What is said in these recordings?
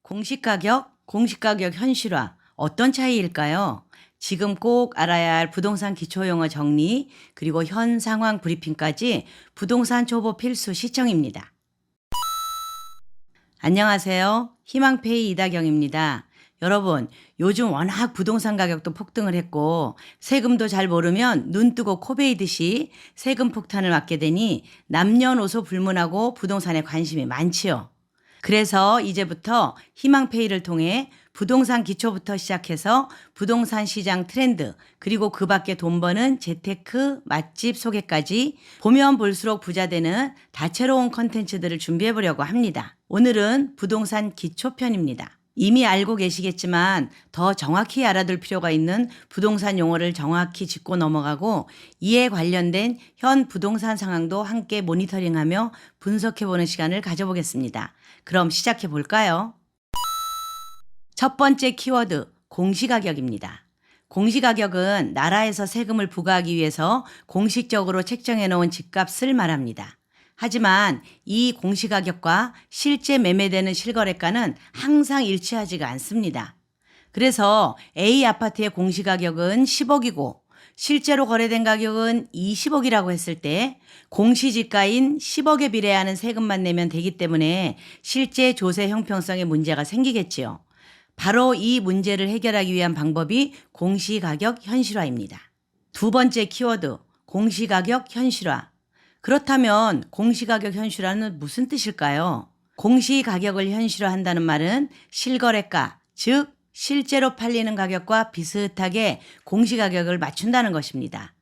공시가격, 공시가격 현실화 어떤 차이일까요? 지금 꼭 알아야 할 부동산 기초용어 정리 그리고 현 상황 브리핑까지 부동산 초보 필수 시청입니다. 안녕하세요. 희망페이 이다경입니다. 여러분, 요즘 워낙 부동산 가격도 폭등을 했고 세금도 잘 모르면 눈 뜨고 코 베이듯이 세금 폭탄을 맞게 되니 남녀노소 불문하고 부동산에 관심이 많지요. 그래서 이제부터 희망페이를 통해 부동산 기초부터 시작해서 부동산 시장 트렌드 그리고 그 밖에 돈 버는 재테크, 맛집 소개까지 보면 볼수록 부자 되는 다채로운 컨텐츠들을 준비해 보려고 합니다. 오늘은 부동산 기초편입니다. 이미 알고 계시겠지만 더 정확히 알아둘 필요가 있는 부동산 용어를 정확히 짚고 넘어가고 이에 관련된 현 부동산 상황도 함께 모니터링하며 분석해보는 시간을 가져보겠습니다. 그럼 시작해 볼까요? 첫 번째 키워드, 공시가격입니다. 공시가격은 나라에서 세금을 부과하기 위해서 공식적으로 책정해 놓은 집값을 말합니다. 하지만 이 공시가격과 실제 매매되는 실거래가는 항상 일치하지가 않습니다. 그래서 A 아파트의 공시가격은 10억이고 실제로 거래된 가격은 20억이라고 했을 때 공시지가인 10억에 비례하는 세금만 내면 되기 때문에 실제 조세 형평성에 문제가 생기겠지요. 바로 이 문제를 해결하기 위한 방법이 공시가격 현실화입니다. 두 번째 키워드, 공시가격 현실화. 그렇다면 공시가격 현실화는 무슨 뜻일까요? 공시가격을 현실화한다는 말은 실거래가, 즉 실제로 팔리는 가격과 비슷하게 공시가격을 맞춘다는 것입니다.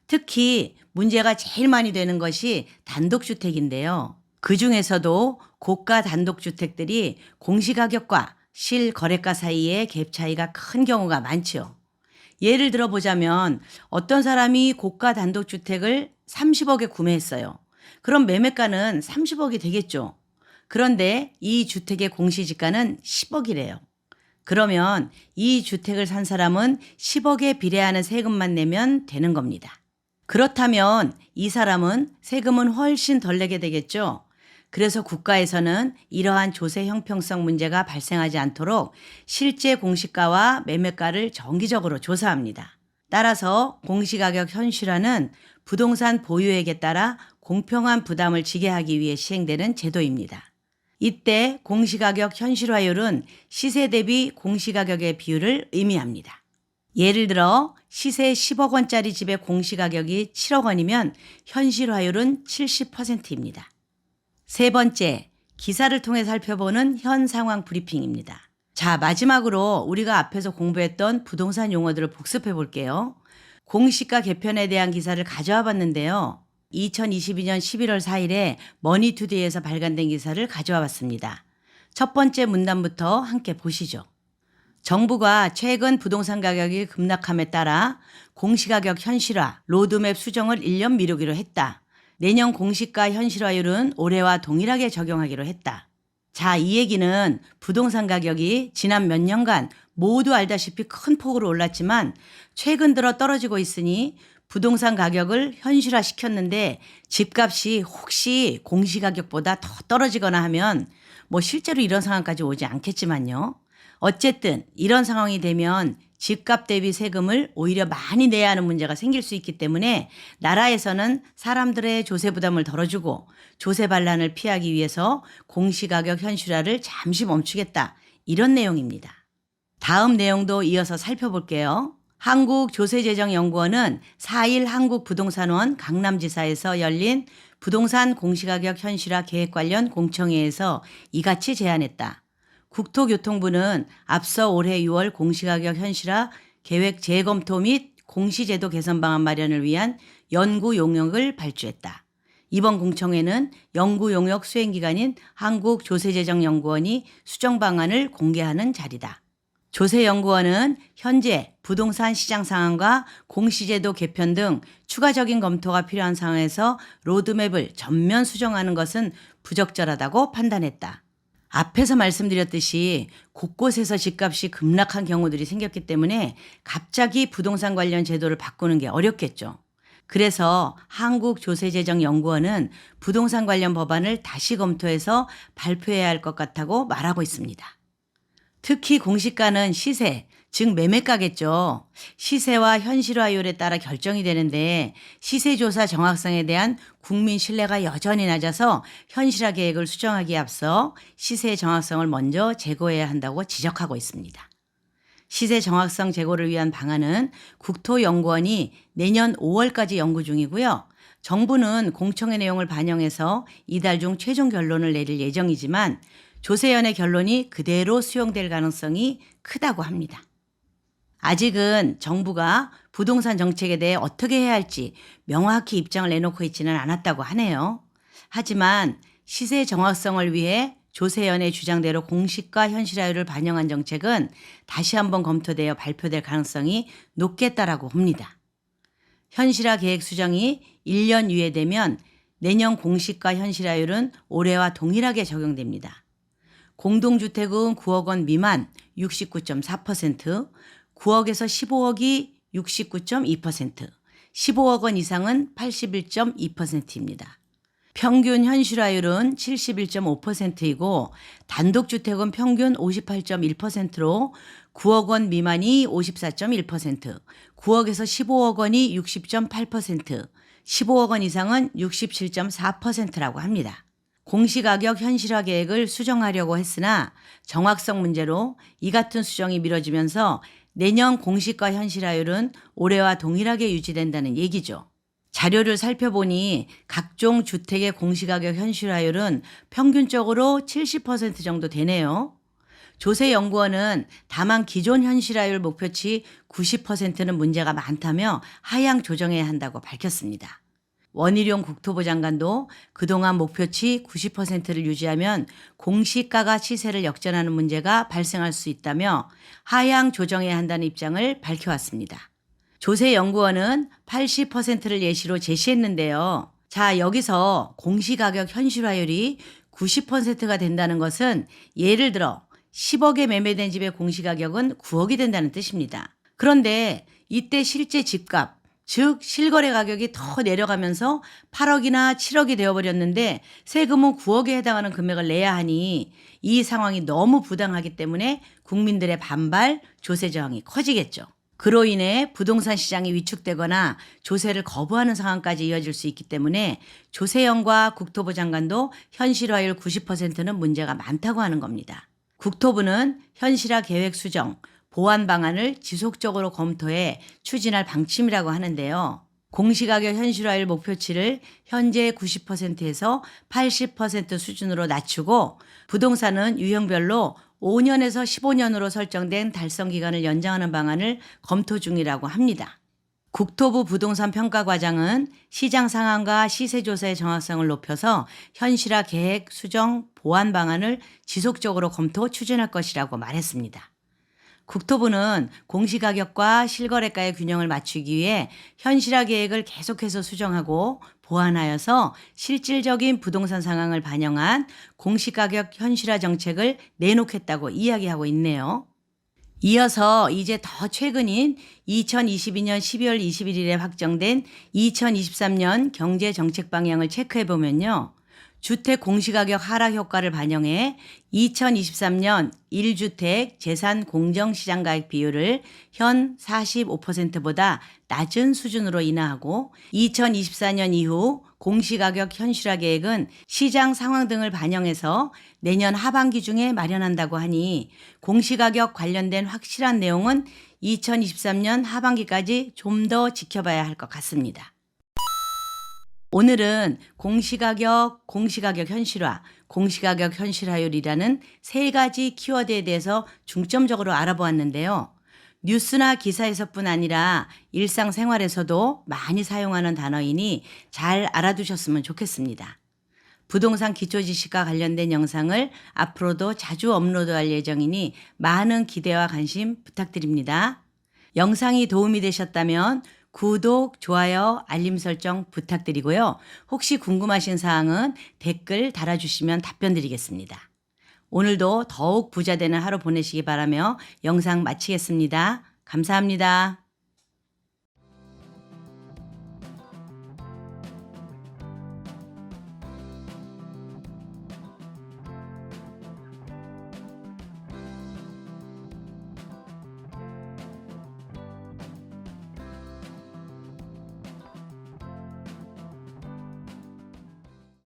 특히 문제가 제일 많이 되는 것이 단독주택인데요. 그 중에서도 고가 단독주택들이 공시가격과 실거래가 사이에 갭 차이가 큰 경우가 많죠. 예를 들어보자면 어떤 사람이 고가 단독주택을 30억에 구매했어요. 그럼 매매가는 30억이 되겠죠. 그런데 이 주택의 공시지가는 10억이래요. 그러면 이 주택을 산 사람은 10억에 비례하는 세금만 내면 되는 겁니다. 그렇다면 이 사람은 세금은 훨씬 덜 내게 되겠죠. 그래서 국가에서는 이러한 조세 형평성 문제가 발생하지 않도록 실제 공시가와 매매가를 정기적으로 조사합니다. 따라서 공시가격 현실화는 부동산 보유액에 따라 공평한 부담을 지게 하기 위해 시행되는 제도입니다. 이때 공시가격 현실화율은 시세 대비 공시가격의 비율을 의미합니다. 예를 들어 시세 10억 원짜리 집의 공시가격이 7억 원이면 현실화율은 70%입니다. 세 번째, 기사를 통해 살펴보는 현 상황 브리핑입니다. 자, 마지막으로 우리가 앞에서 공부했던 부동산 용어들을 복습해 볼게요. 공시가 개편에 대한 기사를 가져와 봤는데요. 2022년 11월 4일에 머니투데이에서 발간된 기사를 가져와 봤습니다. 첫 번째 문단부터 함께 보시죠. 정부가 최근 부동산 가격이 급락함에 따라 공시가격 현실화, 로드맵 수정을 1년 미루기로 했다. 내년 공시가 현실화율은 올해와 동일하게 적용하기로 했다. 자, 이 얘기는 부동산 가격이 지난 몇 년간 모두 알다시피 큰 폭으로 올랐지만 최근 들어 떨어지고 있으니 부동산 가격을 현실화시켰는데 집값이 혹시 공시가격보다 더 떨어지거나 하면 실제로 이런 상황까지 오지 않겠지만요. 어쨌든 이런 상황이 되면 집값 대비 세금을 오히려 많이 내야 하는 문제가 생길 수 있기 때문에 나라에서는 사람들의 조세 부담을 덜어주고 조세 반란을 피하기 위해서 공시가격 현실화를 잠시 멈추겠다. 이런 내용입니다. 다음 내용도 이어서 살펴볼게요. 한국조세재정연구원은 4일 한국부동산원 강남지사에서 열린 부동산 공시가격 현실화 계획 관련 공청회에서 이같이 제안했다. 국토교통부는 앞서 올해 6월 공시가격 현실화 계획 재검토 및 공시제도 개선 방안 마련을 위한 연구 용역을 발주했다. 이번 공청회는 연구 용역 수행기관인 한국조세재정연구원이 수정 방안을 공개하는 자리다. 조세연구원은 현재 부동산 시장 상황과 공시제도 개편 등 추가적인 검토가 필요한 상황에서 로드맵을 전면 수정하는 것은 부적절하다고 판단했다. 앞에서 말씀드렸듯이 곳곳에서 집값이 급락한 경우들이 생겼기 때문에 갑자기 부동산 관련 제도를 바꾸는 게 어렵겠죠. 그래서 한국조세재정연구원은 부동산 관련 법안을 다시 검토해서 발표해야 할 것 같다고 말하고 있습니다. 특히 공시가는 시세, 즉 매매가겠죠. 시세와 현실화율에 따라 결정이 되는데 시세조사 정확성에 대한 국민 신뢰가 여전히 낮아서 현실화 계획을 수정하기에 앞서 시세 정확성을 먼저 제고해야 한다고 지적하고 있습니다. 시세 정확성 제고를 위한 방안은 국토연구원이 내년 5월까지 연구 중이고요. 정부는 공청회 내용을 반영해서 이달 중 최종 결론을 내릴 예정이지만 조세연의 결론이 그대로 수용될 가능성이 크다고 합니다. 아직은 정부가 부동산 정책에 대해 어떻게 해야 할지 명확히 입장을 내놓고 있지는 않았다고 하네요. 하지만 시세 정확성을 위해 조세연의 주장대로 공시가 현실화율을 반영한 정책은 다시 한번 검토되어 발표될 가능성이 높겠다라고 봅니다. 현실화 계획 수정이 1년 유예되면 내년 공시가 현실화율은 올해와 동일하게 적용됩니다. 공동주택은 9억 원 미만 69.4%, 9억에서 15억이 69.2%, 15억 원 이상은 81.2%입니다. 평균 현실화율은 71.5%이고 단독주택은 평균 58.1%로 9억 원 미만이 54.1%, 9억에서 15억 원이 60.8%, 15억 원 이상은 67.4%라고 합니다. 공시가격 현실화 계획을 수정하려고 했으나 정확성 문제로 이 같은 수정이 미뤄지면서 내년 공시가 현실화율은 올해와 동일하게 유지된다는 얘기죠. 자료를 살펴보니 각종 주택의 공시가격 현실화율은 평균적으로 70% 정도 되네요. 조세연구원은 다만 기존 현실화율 목표치 90%는 문제가 많다며 하향 조정해야 한다고 밝혔습니다. 원희룡 국토부 장관도 그동안 목표치 90%를 유지하면 공시가가 시세를 역전하는 문제가 발생할 수 있다며 하향 조정해야 한다는 입장을 밝혀왔습니다. 조세연구원은 80%를 예시로 제시했는데요. 자, 여기서 공시가격 현실화율이 90%가 된다는 것은 예를 들어 10억에 매매된 집의 공시가격은 9억이 된다는 뜻입니다. 그런데 이때 실제 집값, 즉 실거래 가격이 더 내려가면서 8억이나 7억이 되어버렸는데 세금은 9억에 해당하는 금액을 내야 하니 이 상황이 너무 부당하기 때문에 국민들의 반발, 조세 저항이 커지겠죠. 그로 인해 부동산 시장이 위축되거나 조세를 거부하는 상황까지 이어질 수 있기 때문에 조세연과 국토부 장관도 현실화율 90%는 문제가 많다고 하는 겁니다. 국토부는 현실화 계획 수정, 보완 방안을 지속적으로 검토해 추진할 방침이라고 하는데요. 공시가격 현실화율 목표치를 현재 90%에서 80% 수준으로 낮추고 부동산은 유형별로 5년에서 15년으로 설정된 달성 기간을 연장하는 방안을 검토 중이라고 합니다. 국토부 부동산 평가과장은 시장 상황과 시세 조사의 정확성을 높여서 현실화 계획 수정 보완 방안을 지속적으로 검토 추진할 것이라고 말했습니다. 국토부는 공시가격과 실거래가의 균형을 맞추기 위해 현실화 계획을 계속해서 수정하고 보완하여서 실질적인 부동산 상황을 반영한 공시가격 현실화 정책을 내놓겠다고 이야기하고 있네요. 이어서 이제 더 최근인 2022년 12월 21일에 확정된 2023년 경제정책 방향을 체크해 보면요. 주택 공시가격 하락 효과를 반영해 2023년 1주택 재산 공정시장가액 비율을 현 45%보다 낮은 수준으로 인하하고 2024년 이후 공시가격 현실화 계획은 시장 상황 등을 반영해서 내년 하반기 중에 마련한다고 하니 공시가격 관련된 확실한 내용은 2023년 하반기까지 좀 더 지켜봐야 할 것 같습니다. 오늘은 공시가격 현실화, 공시가격 현실화율이라는 세 가지 키워드에 대해서 중점적으로 알아보았는데요. 뉴스나 기사에서뿐 아니라 일상생활에서도 많이 사용하는 단어이니 잘 알아두셨으면 좋겠습니다. 부동산 기초지식과 관련된 영상을 앞으로도 자주 업로드할 예정이니 많은 기대와 관심 부탁드립니다. 영상이 도움이 되셨다면 구독, 좋아요, 알림 설정 부탁드리고요. 혹시 궁금하신 사항은 댓글 달아주시면 답변 드리겠습니다. 오늘도 더욱 부자 되는 하루 보내시기 바라며 영상 마치겠습니다. 감사합니다.